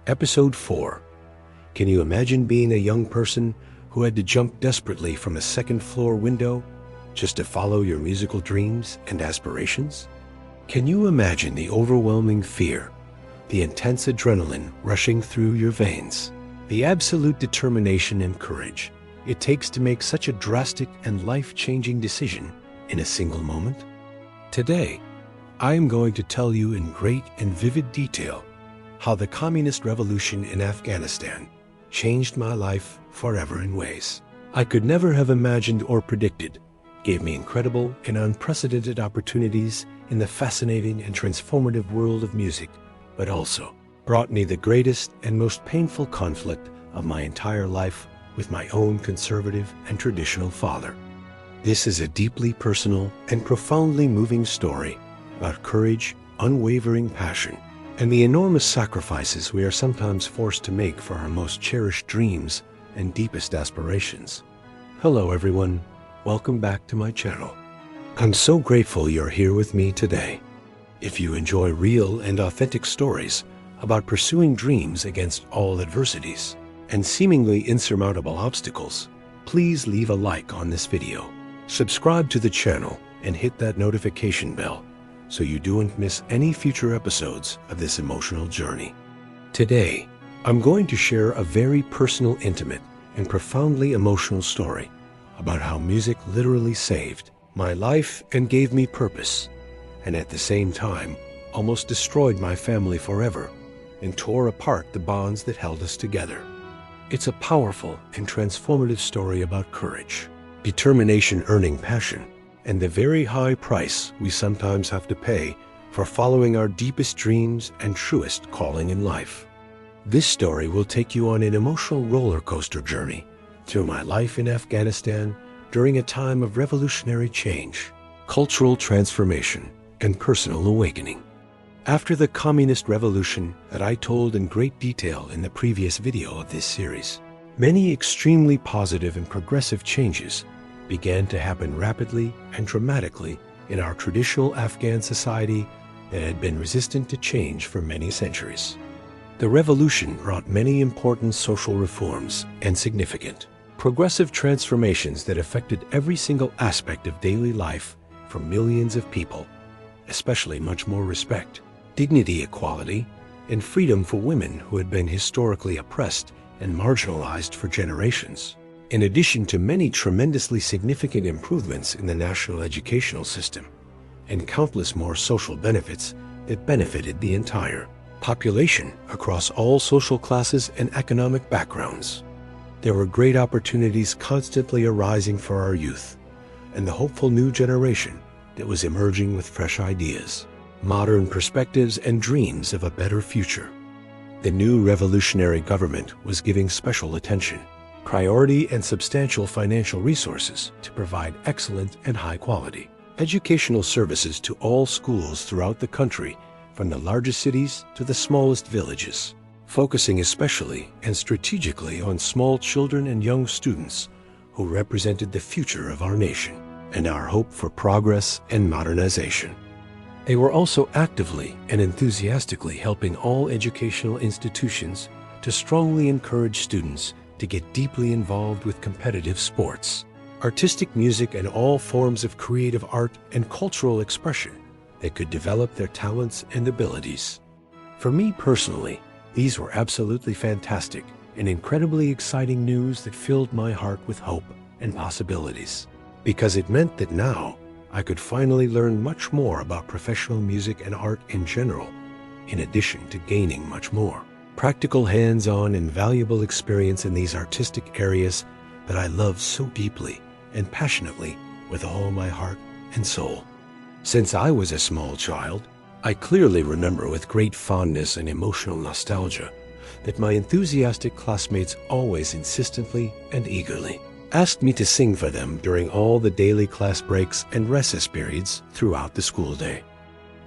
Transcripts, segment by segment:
Episode 4. Can you imagine being a young person who had to jump desperately from a second-floor window just to follow your musical dreams and aspirations? Can you imagine the overwhelming fear, the intense adrenaline rushing through your veins, the absolute determination and courage it takes to make such a drastic and life-changing decision in a single moment? Today, I am going to tell you in great and vivid detail how the communist revolution in Afghanistan changed my life forever in ways I could never have imagined or predicted, gave me incredible and unprecedented opportunities in the fascinating and transformative world of music, but also brought me the greatest and most painful conflict of my entire life with my own conservative and traditional father. This is a deeply personal and profoundly moving story about courage, unwavering passion, and the enormous sacrifices we are sometimes forced to make for our most cherished dreams and deepest aspirations. Hello everyone, welcome back to my channel. I'm so grateful you're here with me today. If you enjoy real and authentic stories about pursuing dreams against all adversities and seemingly insurmountable obstacles, please leave a like on this video, subscribe to the channel, and hit that notification bell so you don't miss any future episodes of this emotional journey. Today, I'm going to share a very personal, intimate, and profoundly emotional story about how music literally saved my life and gave me purpose, and at the same time, almost destroyed my family forever and tore apart the bonds that held us together. It's a powerful and transformative story about courage, determination earning passion, and the very high price we sometimes have to pay for following our deepest dreams and truest calling in life. This story will take you on an emotional roller coaster journey through my life in Afghanistan during a time of revolutionary change, cultural transformation, and personal awakening. After the communist revolution that I told in great detail in the previous video of this series, many extremely positive and progressive changes began to happen rapidly and dramatically in our traditional Afghan society that had been resistant to change for many centuries. The revolution brought many important social reforms and significant, progressive transformations that affected every single aspect of daily life for millions of people, especially much more respect, dignity, equality, and freedom for women who had been historically oppressed and marginalized for generations. In addition to many tremendously significant improvements in the national educational system and countless more social benefits that benefited the entire population across all social classes and economic backgrounds. There were great opportunities constantly arising for our youth and the hopeful new generation that was emerging with fresh ideas, modern perspectives, and dreams of a better future. The new revolutionary government was giving special attention, priority, and substantial financial resources to provide excellent and high-quality educational services to all schools throughout the country, from the largest cities to the smallest villages, focusing especially and strategically on small children and young students who represented the future of our nation and our hope for progress and modernization. They were also actively and enthusiastically helping all educational institutions to strongly encourage students to get deeply involved with competitive sports, artistic music, and all forms of creative art and cultural expression that could develop their talents and abilities. For me personally, these were absolutely fantastic and incredibly exciting news that filled my heart with hope and possibilities, because it meant that now I could finally learn much more about professional music and art in general, in addition to gaining much more practical, hands-on, and valuable experience in these artistic areas that I love so deeply and passionately with all my heart and soul. Since I was a small child, I clearly remember with great fondness and emotional nostalgia that my enthusiastic classmates always insistently and eagerly asked me to sing for them during all the daily class breaks and recess periods throughout the school day.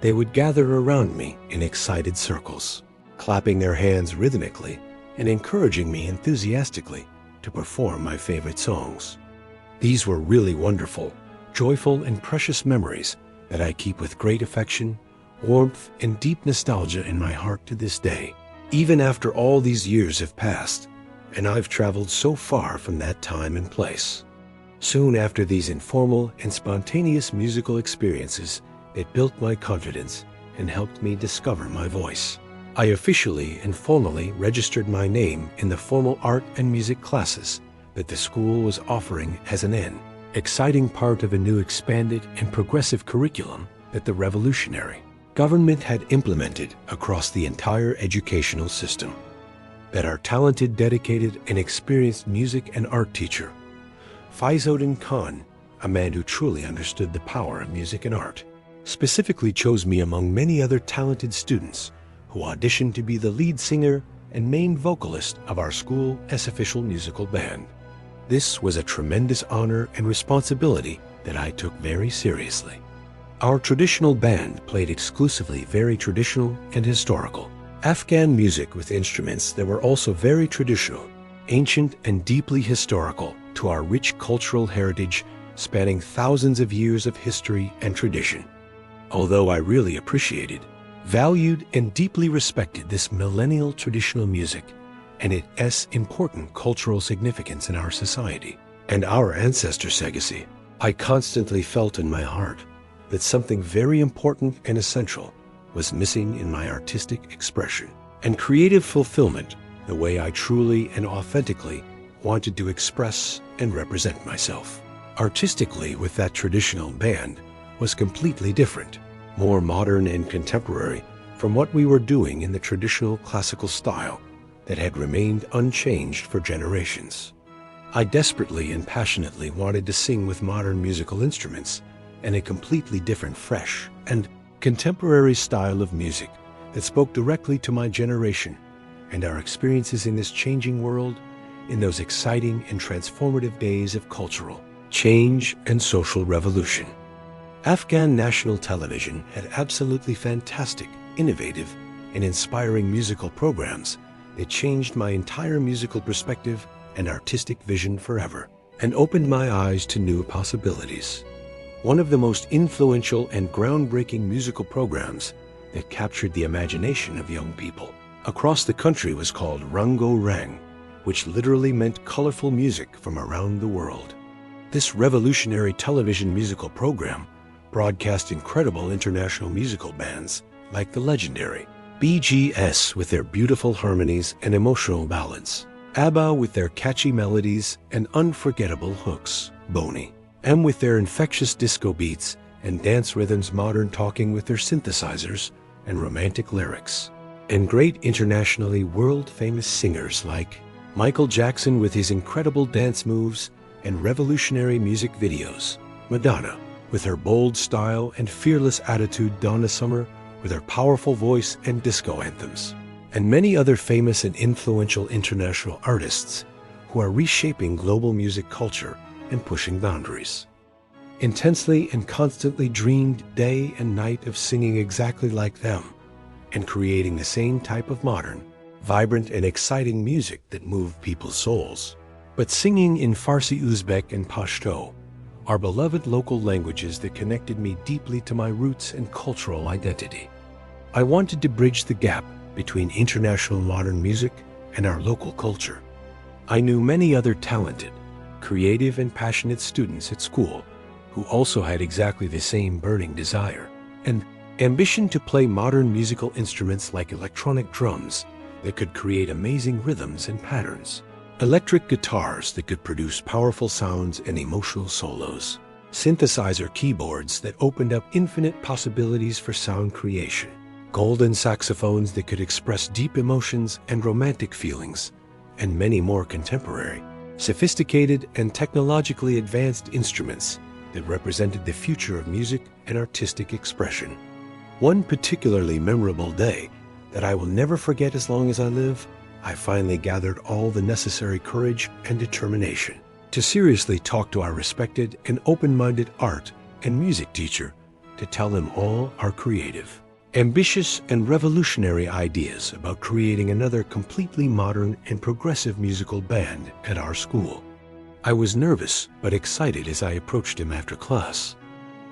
They would gather around me in excited circles, clapping their hands rhythmically and encouraging me enthusiastically to perform my favorite songs. These were really wonderful, joyful, and precious memories that I keep with great affection, warmth, and deep nostalgia in my heart to this day. Even after all these years have passed, and I've traveled so far from that time and place. Soon after these informal and spontaneous musical experiences, it built my confidence and helped me discover my voice. I officially and formally registered my name in the formal art and music classes that the school was offering as an exciting part of a new expanded and progressive curriculum that the revolutionary government had implemented across the entire educational system. That our talented, dedicated, and experienced music and art teacher, Faizuddin Khan, a man who truly understood the power of music and art, specifically chose me among many other talented students who auditioned to be the lead singer and main vocalist of our school's official musical band. This was a tremendous honor and responsibility that I took very seriously. Our traditional band played exclusively very traditional and historical Afghan music with instruments that were also very traditional, ancient, and deeply historical to our rich cultural heritage spanning thousands of years of history and tradition. Although I really appreciated, valued, and deeply respected this millennial traditional music and its important cultural significance in our society and our ancestors' legacy, I constantly felt in my heart that something very important and essential was missing in my artistic expression and creative fulfillment, the way I truly and authentically wanted to express and represent myself. Artistically, with that traditional band, was completely different, more modern and contemporary from what we were doing in the traditional classical style that had remained unchanged for generations. I desperately and passionately wanted to sing with modern musical instruments and a completely different, fresh, and contemporary style of music that spoke directly to my generation and our experiences in this changing world in those exciting and transformative days of cultural change and social revolution. Afghan national television had absolutely fantastic, innovative, and inspiring musical programs that changed my entire musical perspective and artistic vision forever and opened my eyes to new possibilities. One of the most influential and groundbreaking musical programs that captured the imagination of young people across the country was called Rango Rang, which literally meant colorful music from around the world. This revolutionary television musical program broadcast incredible international musical bands like the legendary BGS with their beautiful harmonies and emotional ballads, ABBA with their catchy melodies and unforgettable hooks, Boney M with their infectious disco beats and dance rhythms, Modern Talking with their synthesizers and romantic lyrics, and great internationally world-famous singers like Michael Jackson with his incredible dance moves and revolutionary music videos, Madonna with her bold style and fearless attitude, Donna Summer with her powerful voice and disco anthems, and many other famous and influential international artists who are reshaping global music culture and pushing boundaries. Intensely and constantly dreamed day and night of singing exactly like them and creating the same type of modern, vibrant, and exciting music that moved people's souls. But singing in Farsi, Uzbek, and Pashto, our beloved local languages that connected me deeply to my roots and cultural identity. I wanted to bridge the gap between international modern music and our local culture. I knew many other talented, creative, and passionate students at school who also had exactly the same burning desire and ambition to play modern musical instruments like electronic drums that could create amazing rhythms and patterns, electric guitars that could produce powerful sounds and emotional solos, synthesizer keyboards that opened up infinite possibilities for sound creation, golden saxophones that could express deep emotions and romantic feelings, and many more contemporary, sophisticated, and technologically advanced instruments that represented the future of music and artistic expression. One particularly memorable day that I will never forget as long as I live, I finally gathered all the necessary courage and determination to seriously talk to our respected and open-minded art and music teacher to tell him all our creative, ambitious, and revolutionary ideas about creating another completely modern and progressive musical band at our school. I was nervous but excited as I approached him after class.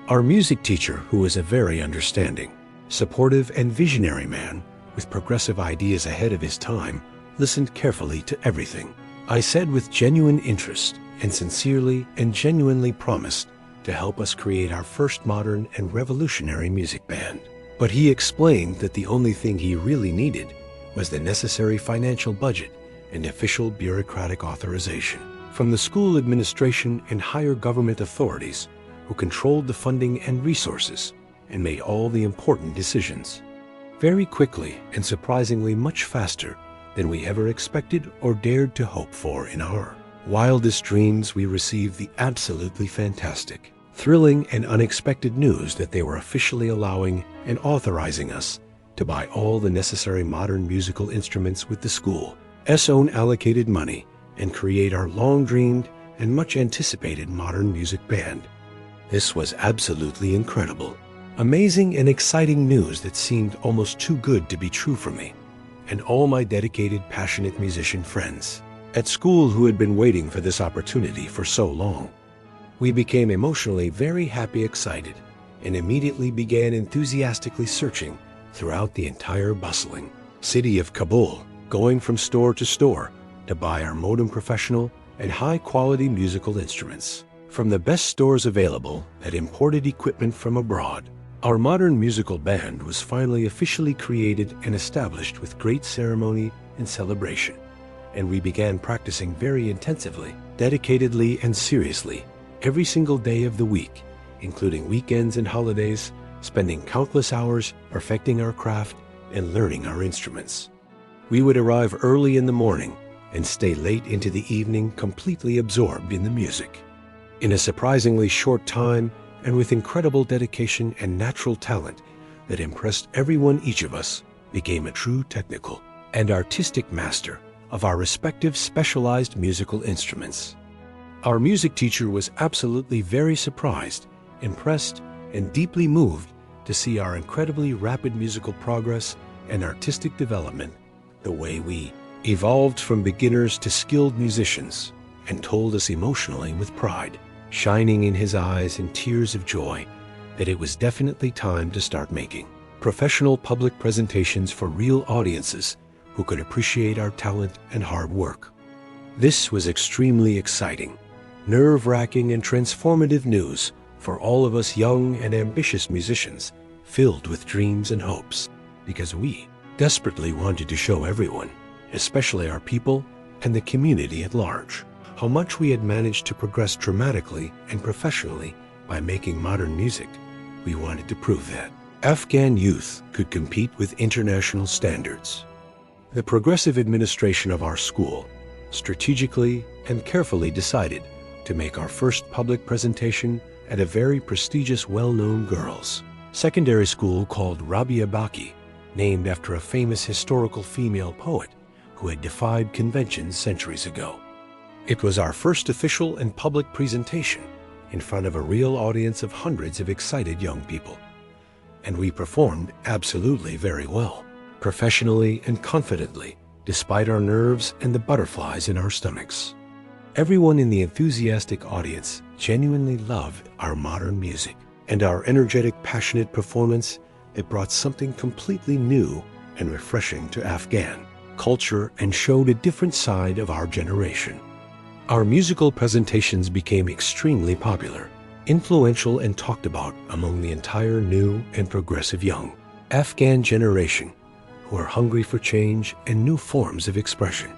Our music teacher, who was a very understanding, supportive, and visionary man, with progressive ideas ahead of his time, listened carefully to everything I said with genuine interest, and sincerely and genuinely promised to help us create our first modern and revolutionary music band. But he explained that the only thing he really needed was the necessary financial budget and official bureaucratic authorization from the school administration and higher government authorities who controlled the funding and resources and made all the important decisions. Very quickly and surprisingly much faster than we ever expected or dared to hope for in our wildest dreams, we received the absolutely fantastic, thrilling, and unexpected news that they were officially allowing and authorizing us to buy all the necessary modern musical instruments with the school's own allocated money and create our long-dreamed and much-anticipated modern music band. This was absolutely incredible, amazing, and exciting news that seemed almost too good to be true for me and all my dedicated, passionate musician friends at school who had been waiting for this opportunity for so long. We became emotionally very happy, excited, and immediately began enthusiastically searching throughout the entire bustling city of Kabul, going from store to store to buy our modern professional and high-quality musical instruments from the best stores available that imported equipment from abroad. Our modern musical band was finally officially created and established with great ceremony and celebration, and we began practicing very intensively, dedicatedly, and seriously every single day of the week, including weekends and holidays, spending countless hours perfecting our craft and learning our instruments. We would arrive early in the morning and stay late into the evening, completely absorbed in the music. In a surprisingly short time, and with incredible dedication and natural talent that impressed everyone, each of us became a true technical and artistic master of our respective specialized musical instruments. Our music teacher was absolutely very surprised, impressed, and deeply moved to see our incredibly rapid musical progress and artistic development, the way we evolved from beginners to skilled musicians, and told us emotionally with pride, shining in his eyes and tears of joy, that it was definitely time to start making professional public presentations for real audiences who could appreciate our talent and hard work. This was extremely exciting, nerve-wracking, and transformative news for all of us young and ambitious musicians, filled with dreams and hopes, because we desperately wanted to show everyone, especially our people and the community at large, how much we had managed to progress dramatically and professionally by making modern music. We wanted to prove that Afghan youth could compete with international standards. The progressive administration of our school strategically and carefully decided to make our first public presentation at a very prestigious, well-known girls' secondary school called Rabia Baki, named after a famous historical female poet who had defied conventions centuries ago. It was our first official and public presentation in front of a real audience of hundreds of excited young people. And we performed absolutely very well, professionally and confidently, despite our nerves and the butterflies in our stomachs. Everyone in the enthusiastic audience genuinely loved our modern music and our energetic, passionate performance. It brought something completely new and refreshing to Afghan culture and showed a different side of our generation. Our musical presentations became extremely popular, influential, and talked about among the entire new and progressive young Afghan generation who are hungry for change and new forms of expression.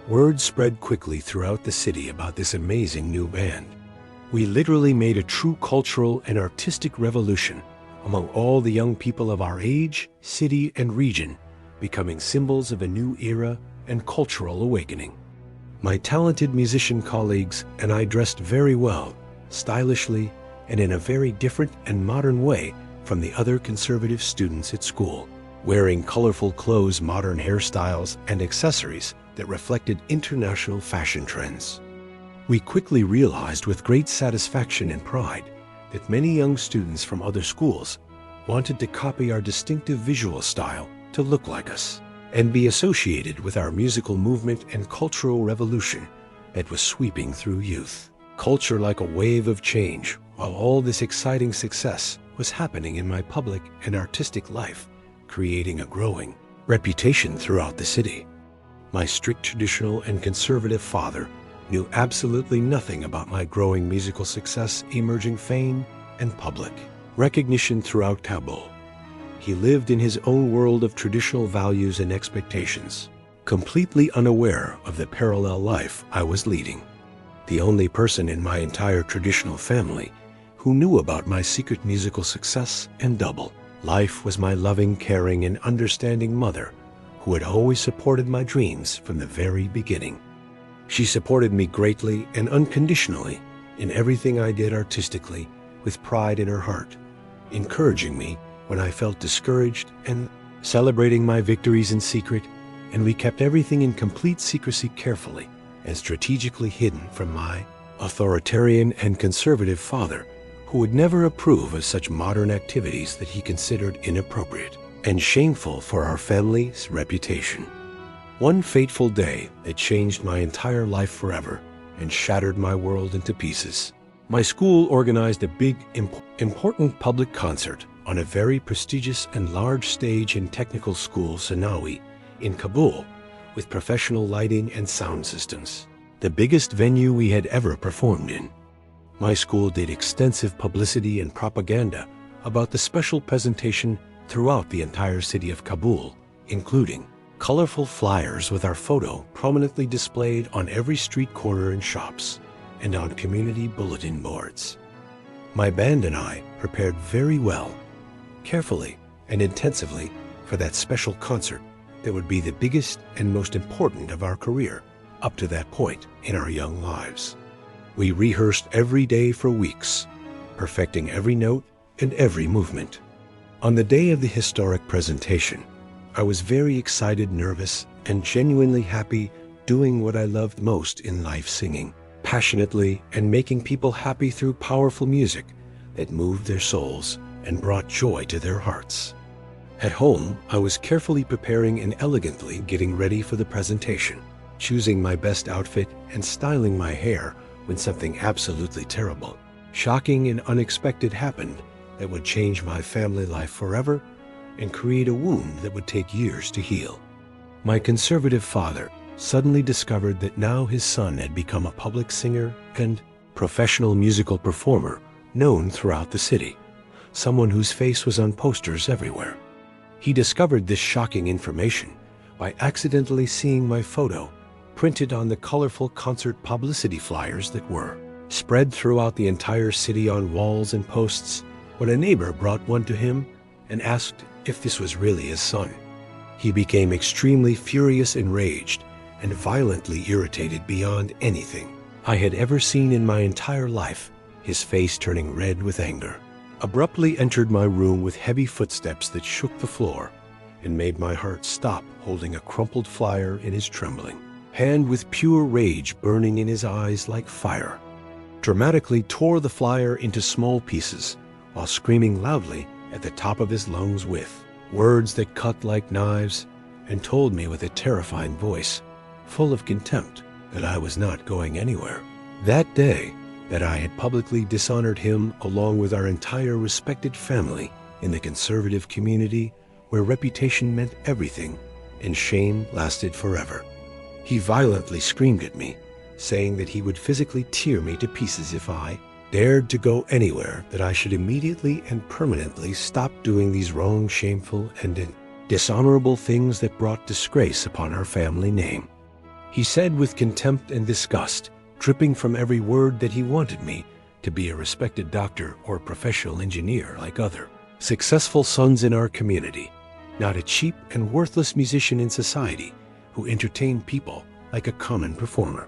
Word spread quickly throughout the city about this amazing new band. We literally made a true cultural and artistic revolution among all the young people of our age, city, and region, becoming symbols of a new era and cultural awakening. My talented musician colleagues and I dressed very well, stylishly, and in a very different and modern way from the other conservative students at school, wearing colorful clothes, modern hairstyles, and accessories that reflected international fashion trends. We quickly realized with great satisfaction and pride that many young students from other schools wanted to copy our distinctive visual style to look like us and be associated with our musical movement and cultural revolution that was sweeping through youth culture like a wave of change. While all this exciting success was happening in my public and artistic life, creating a growing reputation throughout the city. My strict traditional and conservative father knew absolutely nothing about my growing musical success, emerging fame, and public recognition throughout Kabul. He lived in his own world of traditional values and expectations, completely unaware of the parallel life I was leading. The only person in my entire traditional family who knew about my secret musical success and double life was my loving, caring, and understanding mother, who had always supported my dreams from the very beginning. She supported me greatly and unconditionally in everything I did artistically, with pride in her heart, encouraging me when I felt discouraged and celebrating my victories in secret, and we kept everything in complete secrecy, carefully and strategically hidden from my authoritarian and conservative father, who would never approve of such modern activities that he considered inappropriate and shameful for our family's reputation. One fateful day that changed my entire life forever and shattered my world into pieces. My school organized a big, important public concert on a very prestigious and large stage in technical school Sanawi in Kabul, with professional lighting and sound systems, the biggest venue we had ever performed in. My school did extensive publicity and propaganda about the special presentation throughout the entire city of Kabul, including colorful flyers with our photo prominently displayed on every street corner and shops, and on community bulletin boards. My band and I prepared very well, carefully and intensively for that special concert that would be the biggest and most important of our career up to that point in our young lives. We rehearsed every day for weeks, perfecting every note and every movement. On the day of the historic presentation, I was very excited, nervous, and genuinely happy, doing what I loved most in life, singing passionately and making people happy through powerful music that moved their souls and brought joy to their hearts. At home, I was carefully preparing and elegantly getting ready for the presentation, choosing my best outfit and styling my hair when something absolutely terrible, shocking, and unexpected happened that would change my family life forever and create a wound that would take years to heal. My conservative father suddenly discovered that now his son had become a public singer and professional musical performer known throughout the city, someone whose face was on posters everywhere. He discovered this shocking information by accidentally seeing my photo printed on the colorful concert publicity flyers that were spread throughout the entire city on walls and posts, when a neighbor brought one to him and asked if this was really his son. He became extremely furious, enraged, and violently irritated beyond anything I had ever seen in my entire life, his face turning red with anger. Abruptly entered my room with heavy footsteps that shook the floor and made my heart stop, holding a crumpled flyer in his trembling hand with pure rage burning in his eyes like fire. Dramatically tore the flyer into small pieces while screaming loudly at the top of his lungs with words that cut like knives, and told me with a terrifying voice, full of contempt, that I was not going anywhere. That day, that I had publicly dishonored him along with our entire respected family in the conservative community, where reputation meant everything and shame lasted forever. He violently screamed at me, saying that he would physically tear me to pieces if I dared to go anywhere, that I should immediately and permanently stop doing these wrong, shameful, and dishonorable things that brought disgrace upon our family name. He said with contempt and disgust, dripping from every word, that he wanted me to be a respected doctor or professional engineer like other successful sons in our community, not a cheap and worthless musician in society who entertained people like a common performer.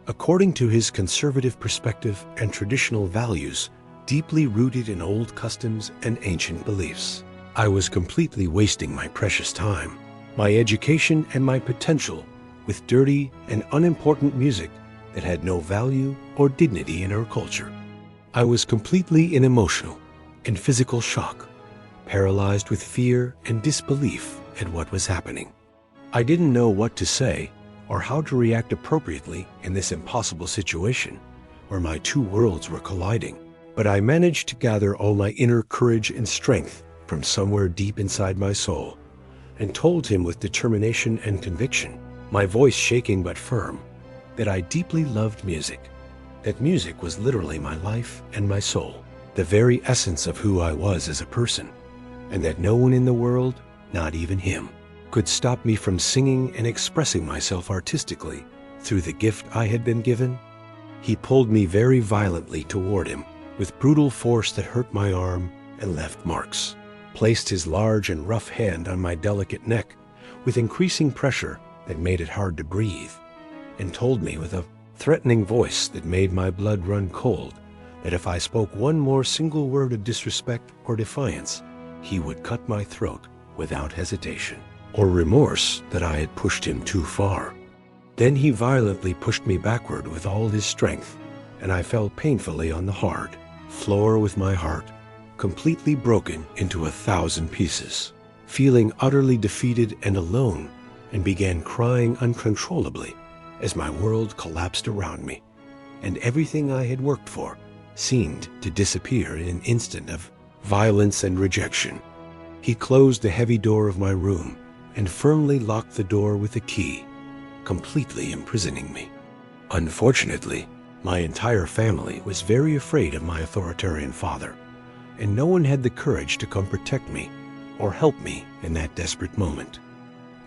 According to his conservative perspective and traditional values, deeply rooted in old customs and ancient beliefs, I was completely wasting my precious time, my education, and my potential with dirty and unimportant music that had no value or dignity in our culture. I was completely in emotional and physical shock, paralyzed with fear and disbelief at what was happening. I didn't know what to say or how to react appropriately in this impossible situation where my two worlds were colliding, but I managed to gather all my inner courage and strength from somewhere deep inside my soul, and told him with determination and conviction, my voice shaking but firm, that I deeply loved music, that music was literally my life and my soul, the very essence of who I was as a person, and that no one in the world, not even him, could stop me from singing and expressing myself artistically through the gift I had been given. He pulled me very violently toward him with brutal force that hurt my arm and left marks, placed his large and rough hand on my delicate neck with increasing pressure that made it hard to breathe, and told me with a threatening voice that made my blood run cold that if I spoke one more single word of disrespect or defiance, he would cut my throat without hesitation or remorse that I had pushed him too far. Then he violently pushed me backward with all his strength, and I fell painfully on the hard floor with my heart completely broken into 1,000 pieces, feeling utterly defeated and alone, and began crying uncontrollably as my world collapsed around me, and everything I had worked for seemed to disappear in an instant of violence and rejection. He closed the heavy door of my room and firmly locked the door with a key, completely imprisoning me. Unfortunately, my entire family was very afraid of my authoritarian father, and no one had the courage to come protect me or help me in that desperate moment.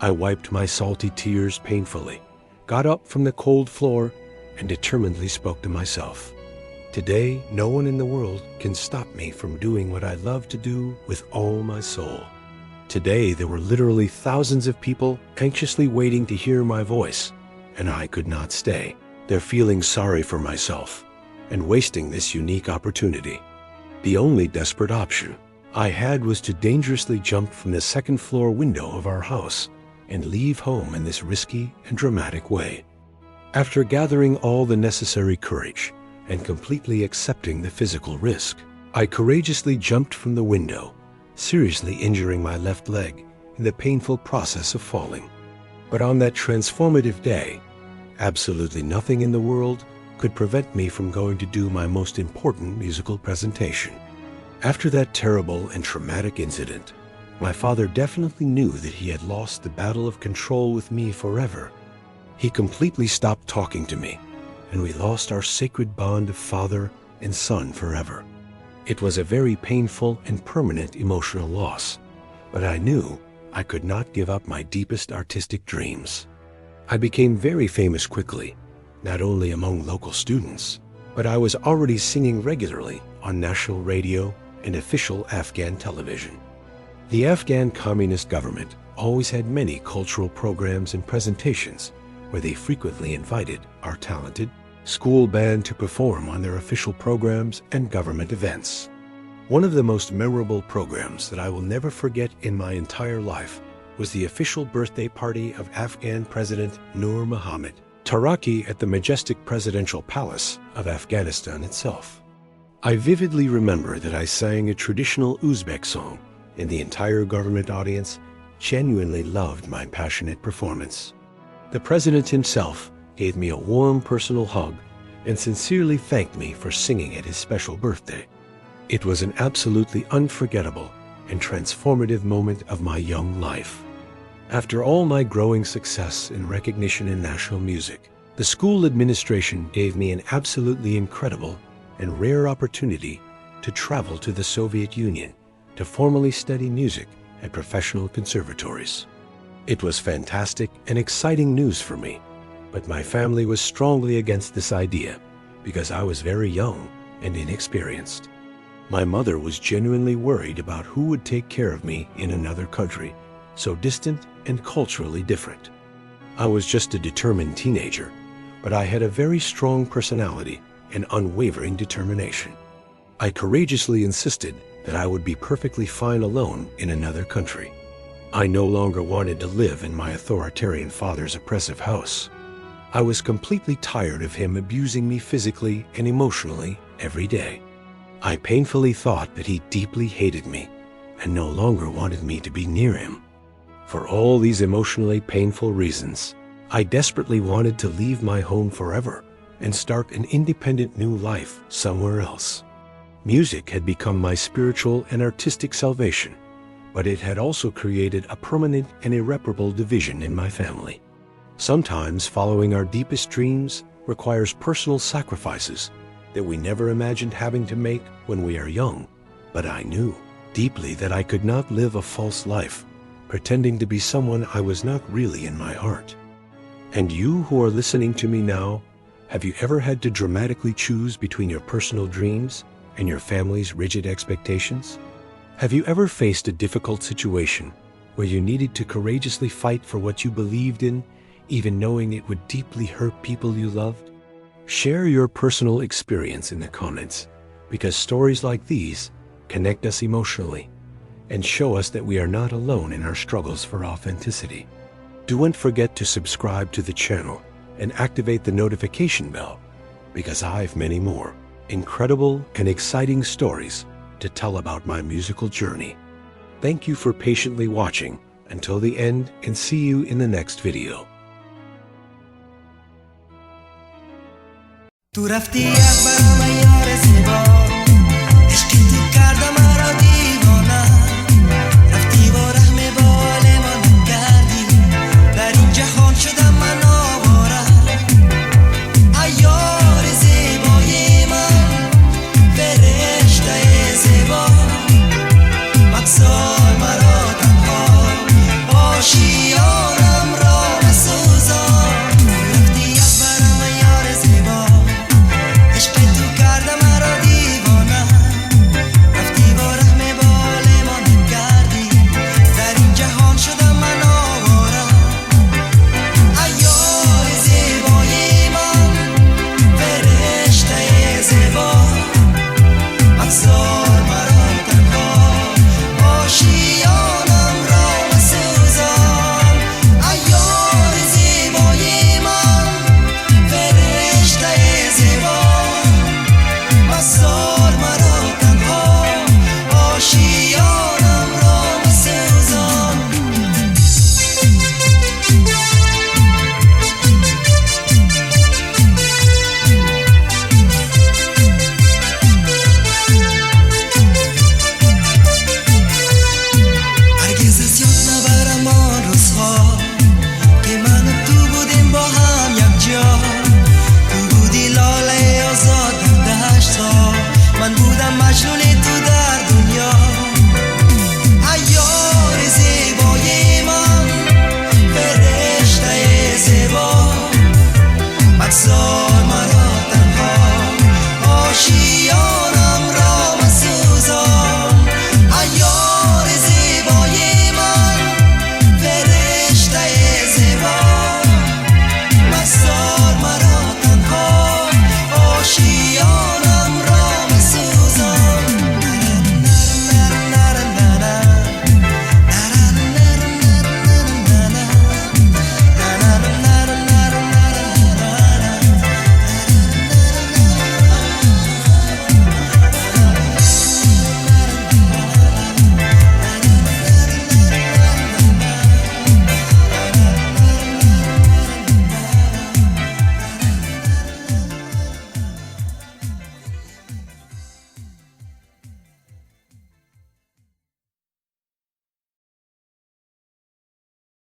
I wiped my salty tears painfully, got up from the cold floor, and determinedly spoke to myself. Today, no one in the world can stop me from doing what I love to do with all my soul. Today, there were literally thousands of people anxiously waiting to hear my voice, and I could not stay. They're feeling sorry for myself and wasting this unique opportunity. The only desperate option I had was to dangerously jump from the second-floor window of our house and leave home in this risky and dramatic way. After gathering all the necessary courage and completely accepting the physical risk, I courageously jumped from the window, seriously injuring my left leg in the painful process of falling. But on that transformative day, absolutely nothing in the world could prevent me from going to do my most important musical presentation. After that terrible and traumatic incident, my father definitely knew that he had lost the battle of control with me forever. He completely stopped talking to me, and we lost our sacred bond of father and son forever. It was a very painful and permanent emotional loss, but I knew I could not give up my deepest artistic dreams. I became very famous quickly, not only among local students, but I was already singing regularly on national radio and official Afghan television. The Afghan communist government always had many cultural programs and presentations where they frequently invited our talented school band to perform on their official programs and government events. One of the most memorable programs that I will never forget in my entire life was the official birthday party of Afghan President Nur Muhammad Taraki at the majestic presidential palace of Afghanistan itself. I vividly remember that I sang a traditional Uzbek song, and the entire government audience genuinely loved my passionate performance. The president himself gave me a warm personal hug and sincerely thanked me for singing at his special birthday. It was an absolutely unforgettable and transformative moment of my young life. After all my growing success and recognition in national music, the school administration gave me an absolutely incredible and rare opportunity to travel to the Soviet Union to formally study music at professional conservatories. It was fantastic and exciting news for me, but my family was strongly against this idea because I was very young and inexperienced. My mother was genuinely worried about who would take care of me in another country, so distant and culturally different. I was just a determined teenager, but I had a very strong personality and unwavering determination. I courageously insisted that I would be perfectly fine alone in another country. I no longer wanted to live in my authoritarian father's oppressive house. I was completely tired of him abusing me physically and emotionally every day. I painfully thought that he deeply hated me and no longer wanted me to be near him. For all these emotionally painful reasons, I desperately wanted to leave my home forever and start an independent new life somewhere else. Music had become my spiritual and artistic salvation, but it had also created a permanent and irreparable division in my family. Sometimes following our deepest dreams requires personal sacrifices that we never imagined having to make when we are young. But I knew deeply that I could not live a false life, pretending to be someone I was not really in my heart. And you who are listening to me now, have you ever had to dramatically choose between your personal dreams and your family's rigid expectations? Have you ever faced a difficult situation where you needed to courageously fight for what you believed in, even knowing it would deeply hurt people you loved? Share your personal experience in the comments, because stories like these connect us emotionally and show us that we are not alone in our struggles for authenticity. Don't forget to subscribe to the channel and activate the notification bell, because I have many more incredible and exciting stories to tell about my musical journey. Thank you for patiently watching until the end, and see you in the next video. Tu rafti akbar